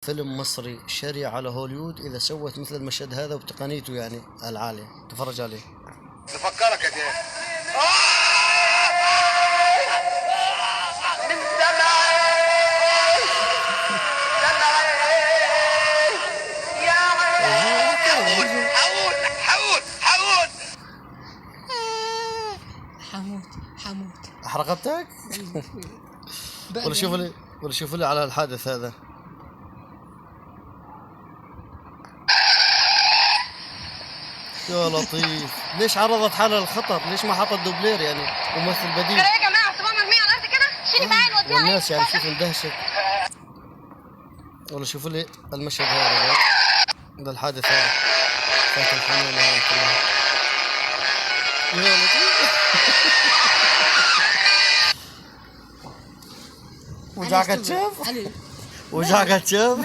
فيلم مصري شري على هوليوود إذا سوت مثل المشهد هذا وبتقنيته يعني العالية. تفرج عليه. بفكرك يا جاي. حموت. أحرقتك؟ ولا شوفوا لي على الحادث هذا. يا لطيف، ليش عرضت حالها للخطر؟ ليش ما حطت دوبلير يعني ممثل بديل؟ يا جماعه سيبوها مرميه على الارض كده، شيلي معايا نوديها. والناس يعني شوف اندهشت. ولا شوفوا لي المشهد هذا ده الحادث هذا. فات الحمل هاي كلها. يا لطيف. وجعك تشوف؟ وجعك تشوف؟